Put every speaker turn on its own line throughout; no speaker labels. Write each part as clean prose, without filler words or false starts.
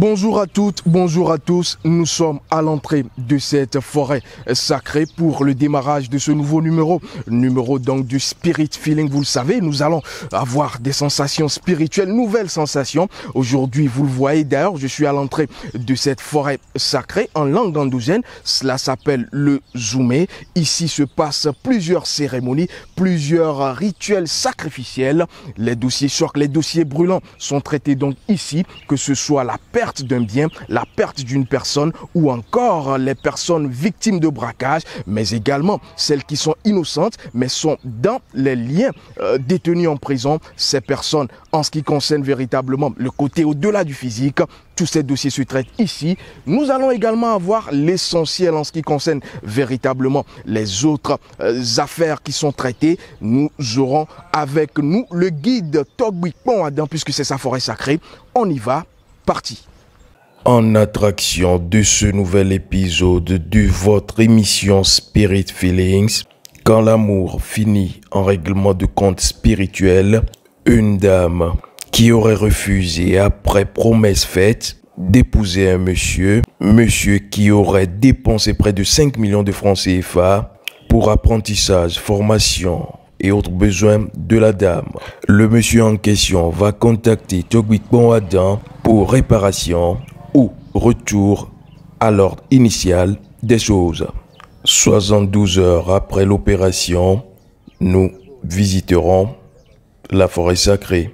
Bonjour à toutes, bonjour à tous. Nous sommes à l'entrée de cette forêt sacrée pour le démarrage de ce nouveau numéro donc du Spirit Feeling. Vous le savez, nous allons avoir des sensations spirituelles, nouvelles sensations. Aujourd'hui, vous le voyez d'ailleurs, je suis à l'entrée de cette forêt sacrée en langue andouzienne. Cela s'appelle le Zoumé. Ici se passent plusieurs cérémonies, plusieurs rituels sacrificiels. Les dossiers chocs, les dossiers brûlants sont traités donc ici, que ce soit la perte d'un bien, la perte d'une personne ou encore les personnes victimes de braquage, mais également celles qui sont innocentes mais sont dans les liens détenues en prison. Ces personnes, en ce qui concerne véritablement le côté au-delà du physique, tous ces dossiers se traitent ici. Nous allons également avoir l'essentiel en ce qui concerne véritablement les autres affaires qui sont traitées. Nous aurons avec nous le guide Togbi Kpon-Adam, puisque c'est sa forêt sacrée. On y va, parti. En attraction de ce nouvel épisode de votre émission Spirit Feelings, quand l'amour finit en règlement de compte spirituel, une dame qui aurait refusé après promesse faite d'épouser un monsieur qui aurait dépensé près de 5 millions de francs CFA pour apprentissage, formation et autres besoins de la dame. Le monsieur en question va contacter Togbi Kpon-Adam pour réparation ou retour à l'ordre initial des choses. 72 heures après l'opération, nous visiterons la forêt sacrée.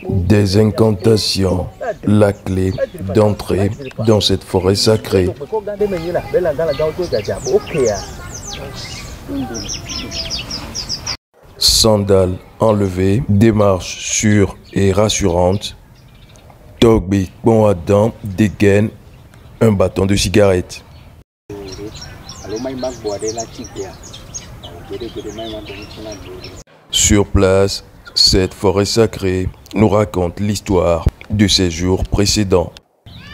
Des incantations, la clé d'entrée dans cette forêt sacrée. Sandales enlevées, démarche sûre et rassurante. Togbi Kpon-Adam dégaine un bâton de cigarette. Sur place, cette forêt sacrée nous raconte l'histoire de ses jours précédents.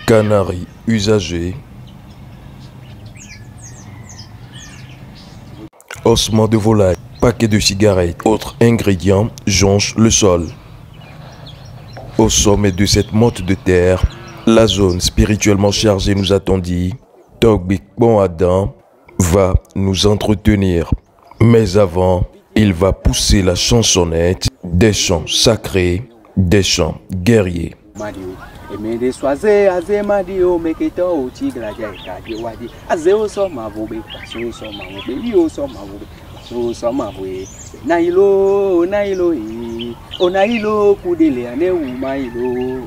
Canaris usagés, ossements de volaille, paquets de cigarettes, autres ingrédients jonchent le sol. Au sommet de cette motte de terre, la zone spirituellement chargée nous attendit. Togbi Kpon-Adam va nous entretenir. Mais avant, il va pousser la chansonnette des chants sacrés, des chants guerriers.
Nailo, onailo kudele ane umailo,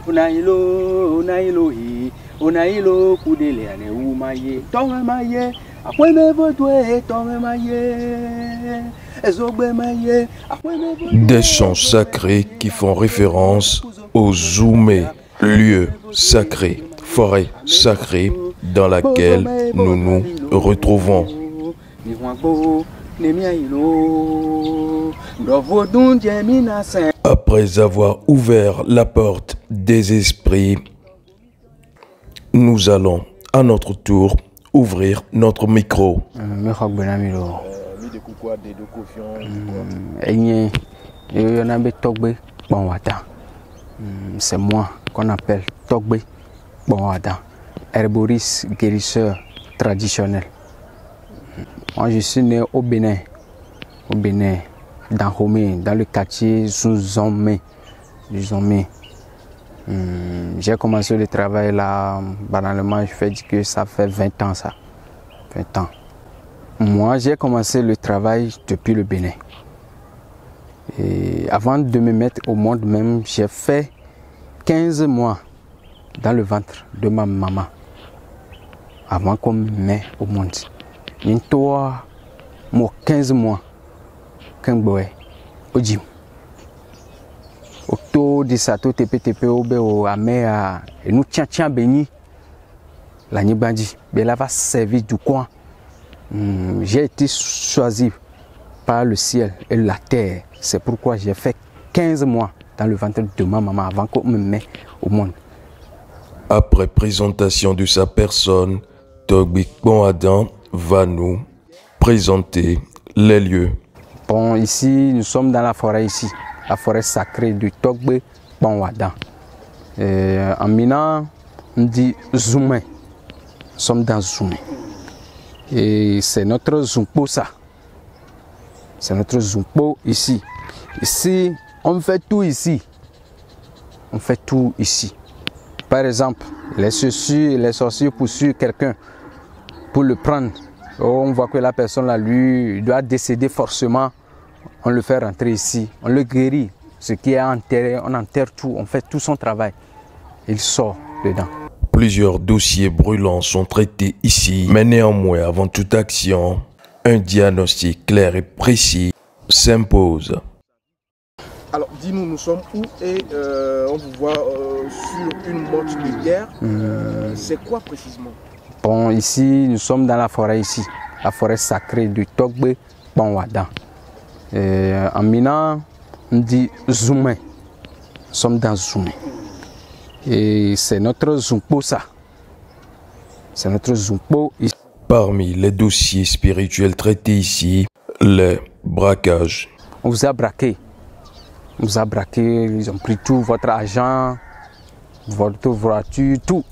onailo kudele ane umaye, tonge maye, akweme vodwe, tonge maye, ezogbe maye, akweme vodwe.
Des chants sacrés qui font référence au Zoumé, lieu sacré, forêt sacrée dans laquelle nous nous retrouvons. Après avoir ouvert la porte des esprits, nous allons à notre tour ouvrir notre micro.
C'est moi qu'on appelle Togbi Kpon-Adam, herboriste guérisseur traditionnel. Moi, je suis né au Bénin, dans Homé, dans le quartier Zoumé. J'ai commencé le travail là, banalement, je fais dire que ça fait 20 ans ça. 20 ans. Moi, j'ai commencé le travail depuis le Bénin. Et avant de me mettre au monde même, j'ai fait 15 mois dans le ventre de ma maman. Avant qu'on me mette au monde. Une toi, moi 15 mois, qu'un boy, au gym. Au taux de ça, tout TP, au amé, et nous tiens béni. La Nibandi, Bella va servir du coin. J'ai été choisi par le ciel et la terre. C'est pourquoi j'ai fait 15 mois dans le ventre de ma maman avant qu'on me mette au monde.
Après présentation de sa personne,
Togbik Bon Adam va nous présenter les lieux.
Bon, ici, nous sommes dans la forêt ici, la forêt sacrée de Togbik Bon Adam. En Mina, on dit Zoumé. Nous sommes dans Zoumé. Et c'est notre Zoumpo ça. C'est notre Zoumpo ici. Ici, on fait tout ici. On fait tout ici. Par exemple, les sorciers poursuivent quelqu'un pour le prendre. On voit que la personne là, lui, doit décéder forcément. On le fait rentrer ici. On le guérit. Ce qui est enterré, on enterre tout. On fait tout son travail. Il sort dedans.
Plusieurs dossiers brûlants sont traités ici. Mais néanmoins, avant toute action, un diagnostic clair et précis s'impose.
Alors, dis-nous, nous sommes où et on vous voit sur une motte de guerre. C'est quoi précisément?
Bon, ici, nous sommes dans la forêt ici, la forêt sacrée de Togbik Bon Adam. En Mina, on dit Zoumé. Nous sommes dans Zoumé. Et c'est notre Zoumpo ça. C'est notre Zoumpo ici.
Parmi les dossiers spirituels traités ici, les braquages.
On vous a braqué. On vous a braqué, ils ont pris tout, votre argent, votre voiture, tout.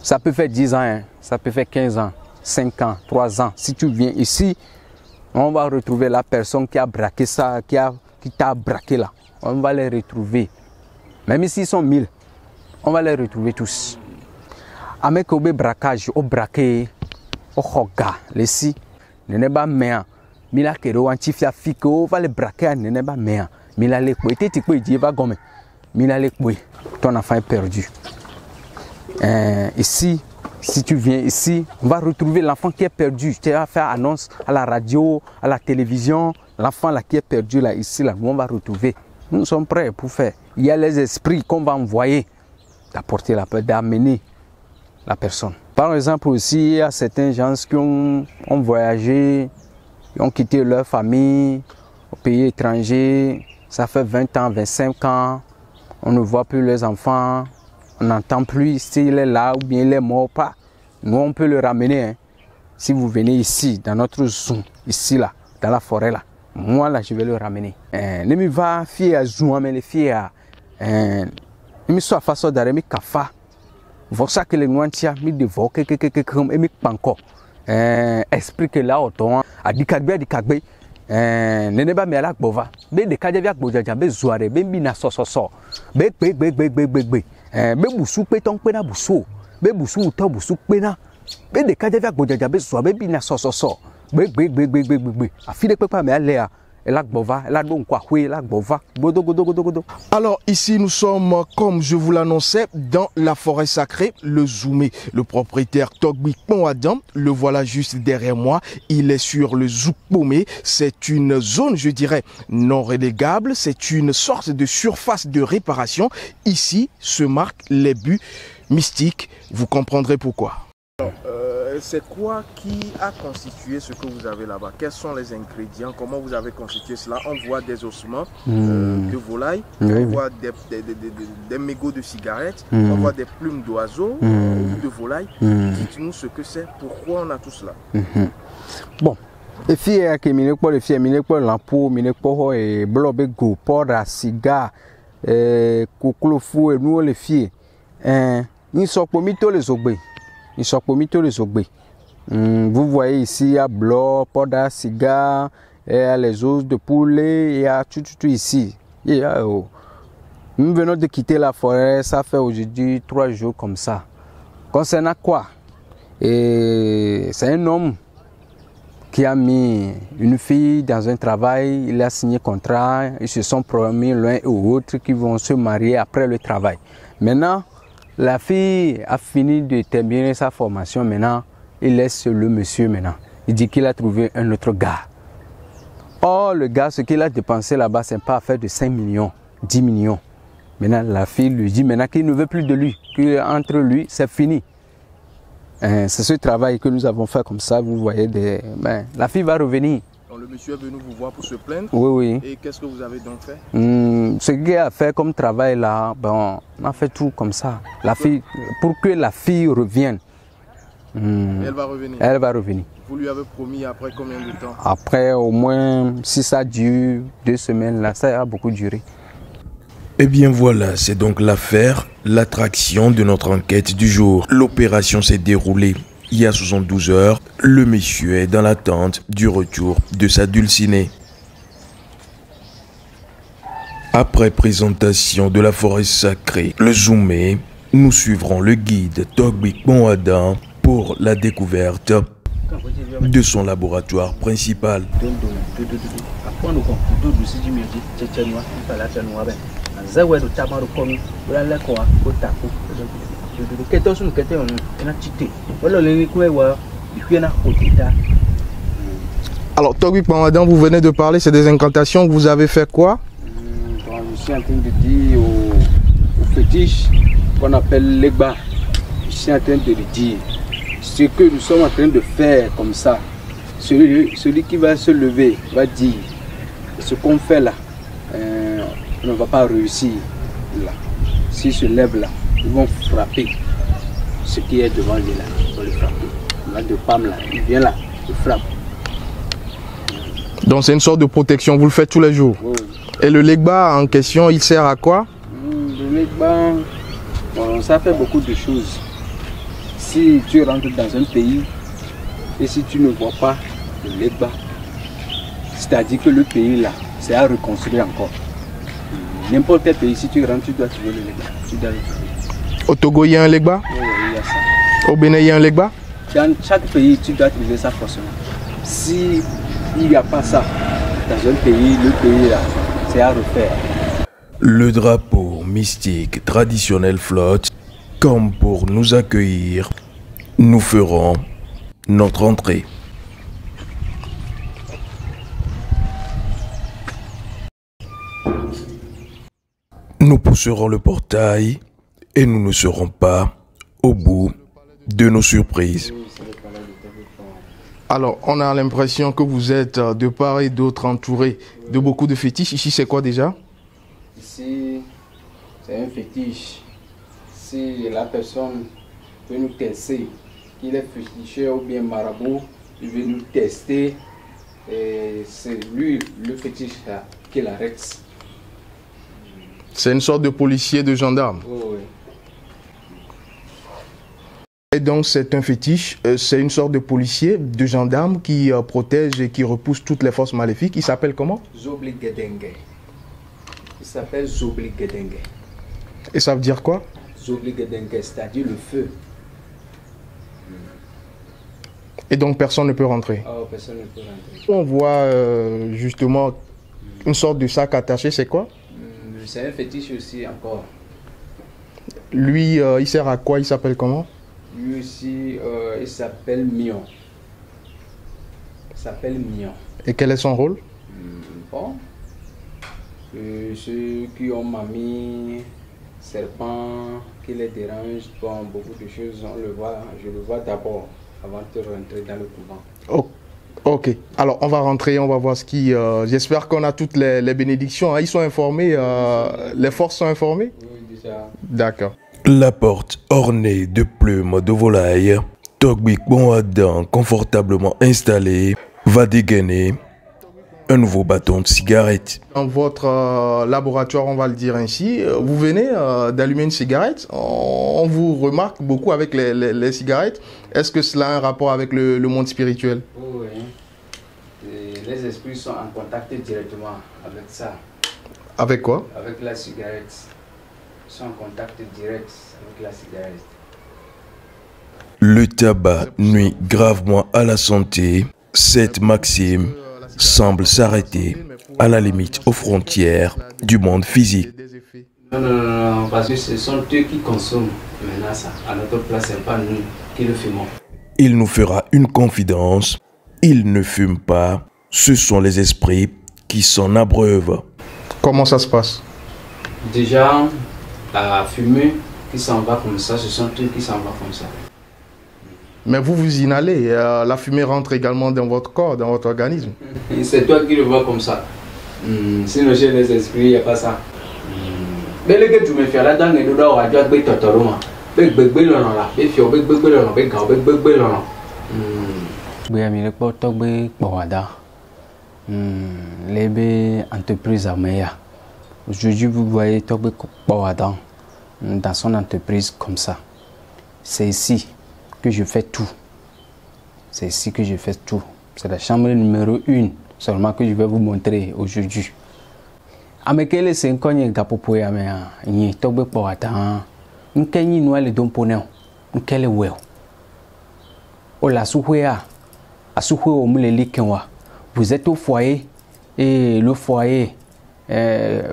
Ça peut faire 10 ans, hein. Ça peut faire 15 ans, 5 ans, 3 ans. Si tu viens ici, on va retrouver la personne qui a braqué ça, qui t'a braqué là. On va les retrouver. Même s'ils sont 1000, on va les retrouver tous. Avec le braquage, au braqué, au hoga, les si, n'est pas méa. Mila kero antifia fiko, on va les braquer, n'est pas méa. Mila les couilles, t'es quoi, il va gommer. Mila les couilles, ton enfant est perdu. Ici, si tu viens ici, on va retrouver l'enfant qui est perdu. Tu vas faire annonce à la radio, à la télévision. L'enfant là qui est perdu là, ici, là, on va retrouver. Nous sommes prêts pour faire. Il y a les esprits qu'on va envoyer d'apporter la paix, d'amener la personne. Par exemple aussi, il y a certains gens qui ont voyagé, qui ont quitté leur famille au pays étranger. Ça fait 20 ans, 25 ans. On ne voit plus les enfants. On n'entend plus s'il est là ou bien il est mort ou pas. Nous, on peut le ramener. Hein. Si vous venez ici, dans notre zone, ici, là, dans la forêt, là, moi, là, je vais le ramener. Ne me va fier à zone, mais les fier à... Ne me soit façon d'arrêter, mais kafa. Voici que les noirs, mais de voix, et mais pas encore. Esprit que là, autant, à dikagbe, ne pas me la bova. Mais de kadevia bojaja, be zoare, be bina so. Be. Be busu peton pena busu. Be busu uta busu pena. Be de kadevia bojaja, be zoare, be bina so. Be. Afide pepa me alea.
Alors ici nous sommes, comme je vous l'annonçais, dans la forêt sacrée, le Zoumé. Le propriétaire Togbik Bon Adam, le voilà juste derrière moi. Il est sur le Zoukpomé. C'est une zone, je dirais, non relégable. C'est une sorte de surface de réparation. Ici se marquent les buts mystiques. Vous comprendrez pourquoi. C'est quoi qui a constitué ce que vous avez là-bas? Quels sont les ingrédients? Comment vous avez constitué cela? On voit des ossements de volailles, on voit des mégots de cigarettes, on voit des plumes d'oiseaux ou de volailles. Dites-nous ce que c'est, pourquoi on a tout cela.
Bon, les filles qui m'ont pas les filles, m'ont pas l'ampoule, m'ont pas et blob go, porra, cigare, cocolofou et nous les filles. Ils sont pour mito les obés. Ils sont pour mito les obés. Vous voyez ici, il y a bloc, porra, cigare, il y a les os de poulet, il y a tout ici. Nous venons de quitter la forêt, ça fait aujourd'hui 3 jours comme ça. Concernant quoi? C'est un homme qui a mis une fille dans un travail, il a signé contrat, ils se sont promis l'un et l'autre qu'ils vont se marier après le travail. Maintenant, la fille a fini de terminer sa formation, maintenant, il laisse le monsieur maintenant. Il dit qu'il a trouvé un autre gars. Or, le gars, ce qu'il a dépensé là-bas, c'est pas affaire de 5 millions, 10 millions. Maintenant, la fille lui dit maintenant qu'il ne veut plus de lui, qu'entre lui, c'est fini. C'est ce travail que nous avons fait comme ça, vous voyez, la fille va revenir.
Donc le monsieur est venu vous voir pour se plaindre.
Oui.
Et qu'est-ce que vous avez donc fait?
Ce qu'il a fait comme travail là, on a fait tout comme ça. La fille, pour que la fille revienne.
Elle va revenir.
Elle va revenir.
Vous lui avez promis après combien de temps?
Après, au moins, si ça dure 2 semaines, là, ça a beaucoup duré.
Eh bien voilà, c'est donc l'affaire, l'attraction de notre enquête du jour. L'opération s'est déroulée il y a 72 heures. Le monsieur est dans l'attente du retour de sa dulcinée. Après présentation de la forêt sacrée, le Zoomé, nous suivrons le guide Togbik Bonadin pour la découverte de son laboratoire principal.
Alors, Togbik Bonadin, vous venez de parler, c'est des incantations que vous avez fait quoi?
Je suis en train de dire au fétiche qu'on appelle l'Egba. Je suis en train de lui dire ce que nous sommes en train de faire comme ça. Celui qui va se lever va dire ce qu'on fait là, on ne va pas réussir là. S'il se lève là, ils vont frapper ce qui est devant lui là. Ils vont le frapper. Là de Pam là, il vient là, il frappe.
Donc c'est une sorte de protection, vous le faites tous les jours?
Oui.
Et le Legba en question, il sert à quoi?
Le Legba, bon, ça fait beaucoup de choses. Si tu rentres dans un pays et si tu ne vois pas le Legba, c'est-à-dire que le pays là, c'est à reconstruire encore. N'importe quel pays, si tu rentres, tu dois trouver le Legba. Tu dois le trouver.
Au Togo, il y a un Legba?
Oui, il y a ça.
Au Bénin, il y a un Legba?
Dans chaque pays, tu dois trouver ça forcément. Si il n'y a pas ça dans un pays, le pays là, c'est à refaire.
Le drapeau mystique traditionnel flotte. Comme pour nous accueillir, nous ferons notre entrée. Nous pousserons le portail et nous ne serons pas au bout de nos surprises.
Alors, on a l'impression que vous êtes de part et d'autre entouré de beaucoup de fétiches. Ici, c'est quoi déjà?
Ici, c'est un fétiche. Si la personne peut nous tester, qu'il est féticheur ou bien marabout, il veut nous tester, c'est lui, le fétiche, qui l'arrête.
C'est une sorte de policier, de gendarme.
Oui, oui.
Et donc, c'est un fétiche, c'est une sorte de policier, de gendarme qui protège et qui repousse toutes les forces maléfiques. Il s'appelle comment?
Zobligedenge. Il s'appelle Zobligedenge.
Et ça veut dire quoi?
Zobligedenge, c'est-à-dire le feu.
Et donc, personne ne peut rentrer?
Oh, personne ne peut rentrer.
On voit justement une sorte de sac attaché, c'est quoi?
C'est un fétiche aussi encore.
Lui, il sert à quoi? Il s'appelle comment?
Lui aussi, il s'appelle Mion. Il s'appelle Mion.
Et quel est son rôle?
Bon. Ceux qui ont mamie, serpent, qui les dérangent, bon, beaucoup de choses, on le voit, je le vois d'abord, avant de rentrer dans le couvent.
Oh, ok, alors on va rentrer, on va voir ce qui... J'espère qu'on a toutes les bénédictions, hein. Ils sont informés, les forces sont informées?
Oui, déjà.
D'accord.
La porte ornée de plumes de volaille, Togbik Bonadin confortablement installé, va dégainer un nouveau bâton de cigarette.
Dans votre laboratoire, on va le dire ainsi, vous venez d'allumer une cigarette. On vous remarque beaucoup avec les cigarettes. Est-ce que cela a un rapport avec le monde spirituel?
Oui, les esprits sont en contact directement avec ça.
Avec quoi?
Avec la cigarette. Ils sont en contact direct avec la cigarette.
Le tabac nuit gravement à la santé. Cette maxime semble s'arrêter à la limite aux frontières du monde physique.
Non, parce que ce sont eux qui consomment maintenant ça. À notre place, ce n'est pas nous qui le fumons.
Il nous fera une confidence. Il ne fume pas. Ce sont les esprits qui s'en abreuvent.
Comment ça se passe?
Déjà, la fumée qui s'en va comme ça, ce sont eux qui s'en vont comme ça.
Mais vous inhalez, la fumée rentre également dans votre corps, dans votre organisme.
C'est toi qui le vois comme ça. Sinon, chez les esprits, il n'y a pas ça. Mais le gars, tu me fais là-dedans, et tu dois avoir un peu de entreprise à Meya. Aujourd'hui, vous voyez Togbe Kouadan dans son entreprise comme ça. C'est ici que je fais tout. C'est ici que je fais tout. C'est la chambre numéro 1 seulement que je vais vous montrer aujourd'hui. Amekele c'est un cogne gapopoya mea ni Togbe Kouadan. Nkenyi noa le domponeo. Nkele weo. Ola souhea. Asouhwe omuleli kenwa. Vous êtes au foyer et le foyer,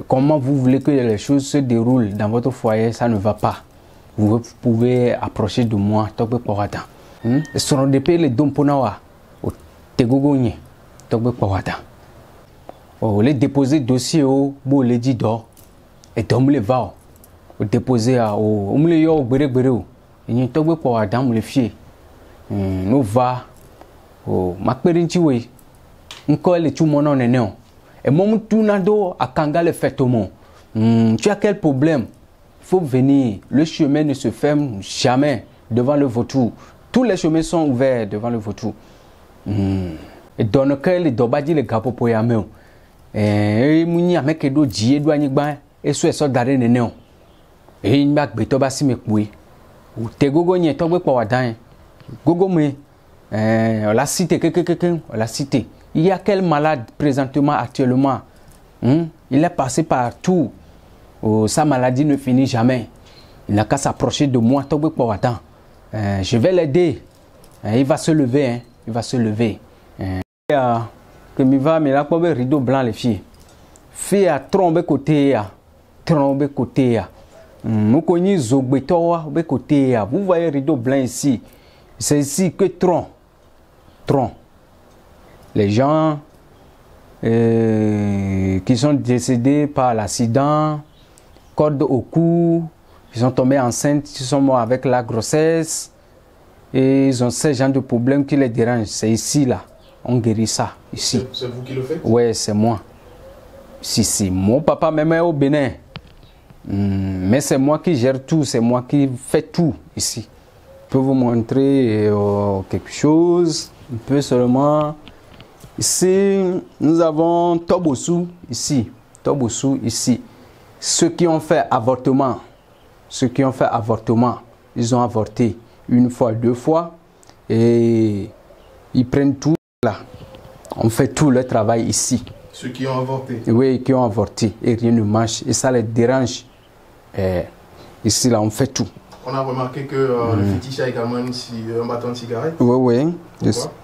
comment vous voulez que les choses se déroulent dans votre foyer, ça ne va pas. Vous pouvez approcher de moi, Togbe Kouadan. Sur le dépôt les domponawa, au tegogonye, Togbe Kouadan. Les déposer dossier au beau les dit d'or et d'homme les va. Au déposer au omle yo bere bere. Et Togbe Kouadan le fier. Nous va au makperinchiwe. Nkole tout mon nom est néon. Et mon tournado à Kanga le fait au monde. Tu as quel problème? Faut venir. Le chemin ne se ferme jamais devant le vautour. Tous les chemins sont ouverts devant le vautour. Et dans le cas, les dobadi les gapo pour yameo. Et mouni avec edo djie douani ba et soit so dare néon. Et il m'a betoba si me koui. Ou te gogo nye Togbe Kouadan. Gogo me. La cité la cité. Il y a quel malade présentement actuellement? Il est passé partout. Sa maladie ne finit jamais. Il n'a qu'à s'approcher de moi, Togbe Kouadan. Je vais l'aider. Il va se lever. Hein. Il va se lever. Que mi va me la pobe rideau blanc les filles. Fille à trombe côté ya. Trombe côté ya. Moukonyi zogbetoa be côté ya. Vous voyez rideau blanc ici. C'est ici que tronc. Tronc. Les gens qui sont décédés par l'accident, corde au cou, ils sont tombés enceintes, ils sont morts avec la grossesse, et ils ont ce genre de problèmes qui les dérangent. C'est ici, là. On guérit ça, ici.
C'est vous qui le faites?
Oui, c'est moi. Si. Mon papa même est au Bénin. Mais c'est moi qui gère tout, c'est moi qui fais tout ici. Je peux vous montrer quelque chose, un peu seulement. Ici, nous avons Tobosu, ici. Tobosu, ici. Ceux qui ont fait avortement, ils ont avorté une fois, 2 fois. Et ils prennent tout là. On fait tout le travail ici.
Ceux qui ont avorté?
Oui, qui ont avorté. Et rien ne marche. Et ça les dérange. Et ici, là, on fait tout.
On a remarqué que le fétiche a également un bâton de cigarette.
Oui.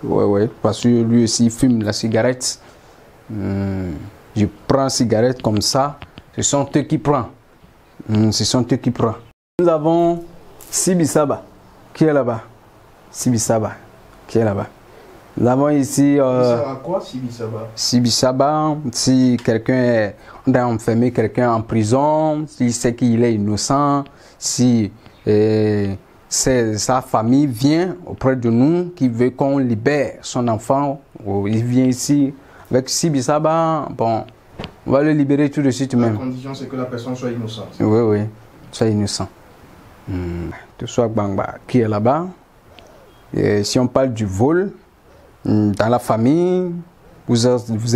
Oui. Parce que lui aussi fume la cigarette. Je prends la cigarette comme ça. Ce sont eux qui prennent. Nous avons Sibisaba qui est là-bas. Nous avons ici.
Ça sert à quoi, Sibisaba?
Sibisaba, si quelqu'un on a enfermé quelqu'un en prison, s'il sait qu'il est innocent, si sa famille vient auprès de nous, qui veut qu'on libère son enfant, il vient ici avec Sibisaba, bon, on va le libérer tout de suite même.
La condition, c'est que la personne soit innocente.
Oui, soit innocent. De soit Bangba qui est là-bas. Si on parle du vol, dans la famille, vous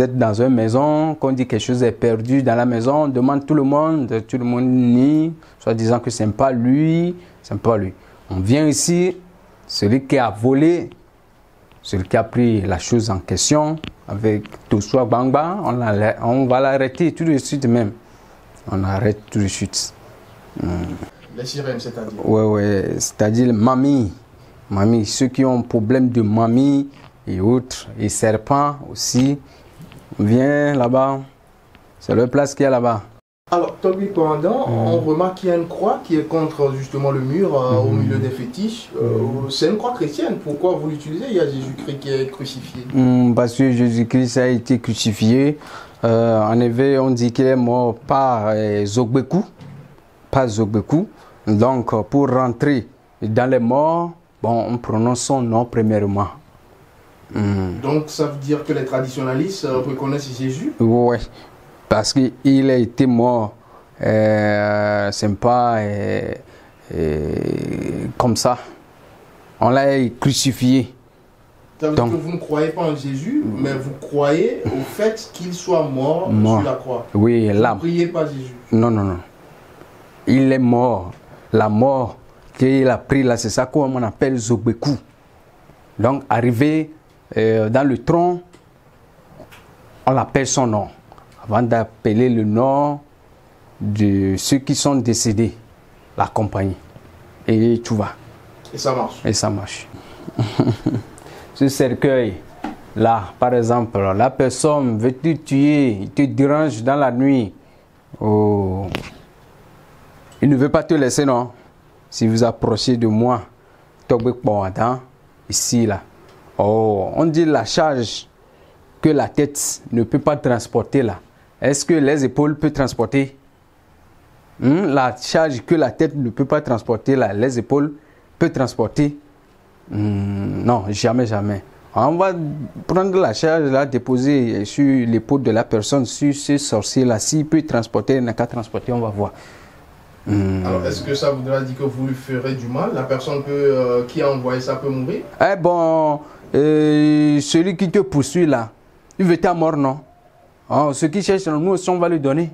êtes dans une maison, qu'on dit quelque chose est perdu dans la maison, on demande tout le monde nie, soit disant que ce n'est pas lui, On vient ici, celui qui a volé, celui qui a pris la chose en question, avec Toussoua Bangba, on va l'arrêter tout de suite même. On arrête tout de suite.
Les sirènes, c'est-à-dire?
Oui, c'est-à-dire mamie, ceux qui ont problème de mamie et autres, et serpents aussi, on vient là-bas, c'est leur place qui est là-bas.
Alors, Togbe Kouadan, on remarque qu'il y a une croix qui est contre justement le mur au milieu des fétiches. C'est une croix chrétienne. Pourquoi vous l'utilisez? Il y a Jésus-Christ qui est crucifié.
Parce que Jésus-Christ a été crucifié. En effet, on dit qu'il est mort par Zogbeku. Donc, pour rentrer dans les morts, bon, on prononce son nom premièrement.
Donc, ça veut dire que les traditionalistes reconnaissent Jésus?
Oui. Parce qu'il a été mort, c'est pas comme ça. On l'a crucifié.
Ça veut dire que vous ne croyez pas en Jésus, mais vous croyez au fait qu'il soit mort sur la croix.
Oui, là.
Vous ne priez pas Jésus.
Non, non, non. Il est mort. La mort qu'il a pris là, c'est ça qu'on appelle Zogbeku. Donc, arrivé dans le tronc, on appelle son nom. Avant d'appeler le nom de ceux qui sont décédés, la compagnie. Et tout va.
Et ça marche.
Et ça marche. Ce cercueil, là, par exemple, la personne veut te tuer, il te dérange dans la nuit. Oh. Il ne veut pas te laisser, non? Si vous approchez de moi, ici, là. Oh, on dit la charge que la tête ne peut pas transporter, là. Est-ce que les épaules peuvent transporter? La charge que la tête ne peut pas transporter, là, les épaules peuvent transporter? Non, jamais, jamais. On va prendre la charge, là, déposer sur l'épaule de la personne, sur ce sorcier-là. S'il peut transporter, il n'a qu'à transporter, on va voir.
Alors, est-ce que ça voudra dire que vous lui ferez du mal? La personne qui a envoyé ça peut mourir?
Eh bon, celui qui te poursuit, là, il veut ta mort, non? Oh, ceux qui cherchent, nous aussi, on va lui donner.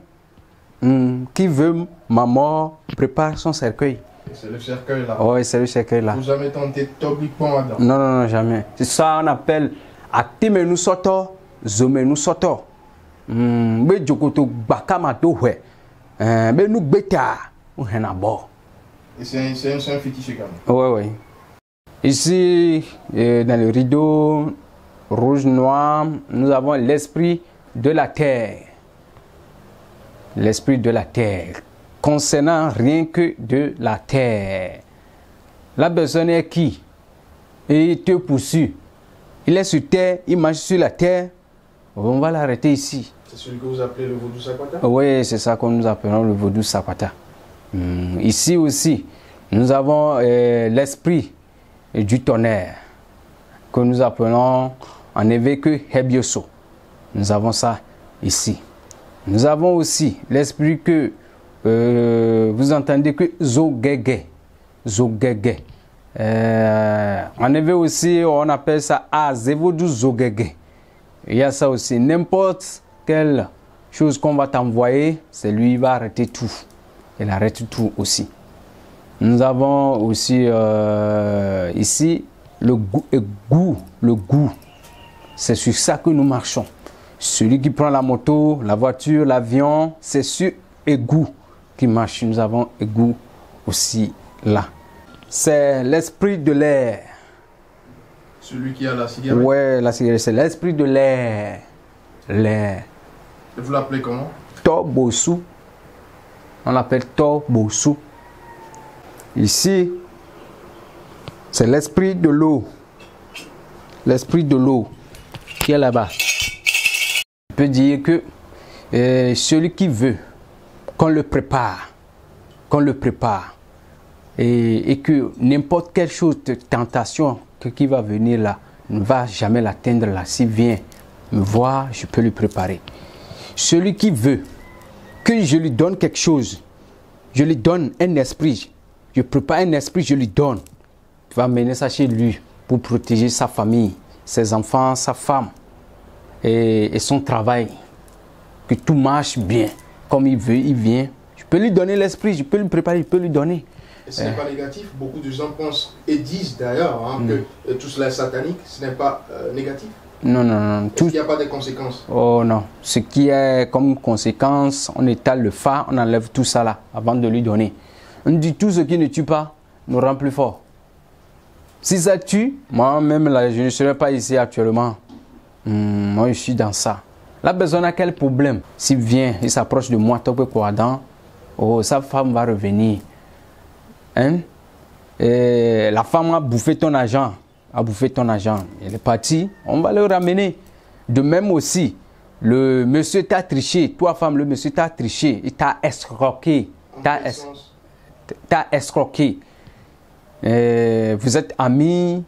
Qui veut ma mort, prépare son cercueil.
C'est le cercueil là.
Oui, c'est le cercueil là.
Vous jamais tenté Togbikpon Adam?
Non, non, non, jamais. C'est ça on appelle Atimenu Soto, Zomenu Soto. Be Jokoto Bakamato, ouais. Be nous beta, ou Henabo.
Et c'est un fétiche également?
Oui, oui. Ici, dans le rideau rouge, noir, nous avons l'esprit de la terre. L'esprit de la terre. Concernant rien que de la terre. La personne est qui? Et il te poursuit. Il est sur terre, il marche sur la terre. On va l'arrêter ici.
C'est celui que vous appelez le vaudou Sakwata?
Oui, c'est ça que nous appelons le vaudou Sakwata. Ici aussi, nous avons l'esprit du tonnerre que nous appelons en évêque Hebioso. Nous avons ça ici. Nous avons aussi l'esprit que vous entendez que Zogege. Zogege. En effet aussi, on appelle ça Azevodu Zogege. Il y a ça aussi. N'importe quelle chose qu'on va t'envoyer, c'est lui qui va arrêter tout. Il arrête tout aussi. Nous avons aussi ici le goût. Le goût. C'est sur ça que nous marchons. Celui qui prend la moto, la voiture, l'avion, c'est sur égout qui marche. Nous avons égout aussi là. C'est l'esprit de l'air.
Celui qui a la cigarette?
Oui, la cigarette, c'est l'esprit de l'air. L'air.
Et vous l'appelez comment?
Tobosu. On l'appelle Tobosu. Ici, c'est l'esprit de l'eau. L'esprit de l'eau qui est là-bas. On peut dire que celui qui veut qu'on le prépare, et que n'importe quelle chose de tentation qui va venir là ne va jamais l'atteindre là. S'il vient me voir, je peux lui préparer. Celui qui veut que je lui donne quelque chose, je lui donne un esprit, je prépare un esprit, je lui donne. Il va mener ça chez lui pour protéger sa famille, ses enfants, sa femme et son travail. Que tout marche bien. Comme il veut, il vient. Je peux lui donner l'esprit, je peux lui préparer, je peux lui donner.
Et ce n'est pas négatif. Beaucoup de gens pensent et disent d'ailleurs que tout cela est satanique. Ce n'est pas négatif.
Non, non, non.
Est-ce qu'il n'y a pas de conséquences?
Oh non. Ce qui est comme conséquence, on étale le phare, on enlève tout ça là avant de lui donner. On dit tout ce qui ne tue pas nous rend plus fort. Si ça tue, moi-même là, je ne serais pas ici actuellement. Moi, je suis dans ça. La personne a quel problème? S'il vient, il s'approche de moi, sa femme va revenir. Hein? Et la femme a bouffé ton argent. Elle est partie, on va le ramener. De même aussi, le monsieur t'a triché. Toi, femme, le monsieur t'a triché. Il t'a escroqué. T'as escroqué. Vous êtes amis.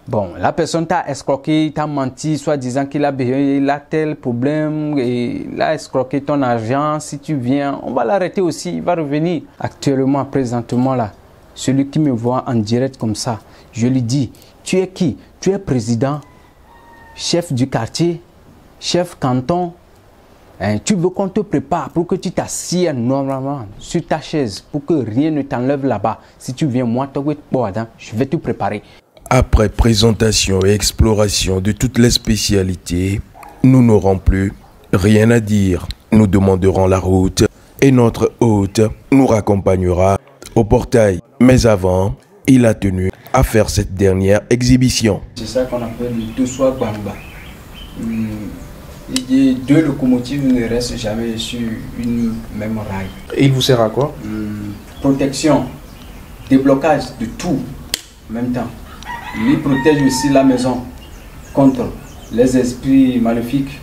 Bon, la personne t'a escroqué, t'a menti, soit disant qu'il a tel problème, et il a escroqué ton argent. Si tu viens, on va l'arrêter aussi, il va revenir. Actuellement, présentement là, Celui qui me voit en direct comme ça, je lui dis, tu es qui? Tu es président, chef du quartier, chef canton. Tu veux qu'on te prépare pour que tu t'assieds normalement sur ta chaise pour que rien ne t'enlève là-bas. Si tu viens, moi, je vais te préparer.
Après présentation et exploration de toutes les spécialités, nous n'aurons plus rien à dire. Nous demanderons la route et notre hôte nous raccompagnera au portail. Mais avant, il a tenu à faire cette dernière exhibition.
C'est ça qu'on appelle le Tossoa Bamba. Deux locomotives ne restent jamais sur une même rail.
Et il vous sert à quoi?
Protection, déblocage de tout en même temps. Il protège aussi la maison contre les esprits maléfiques.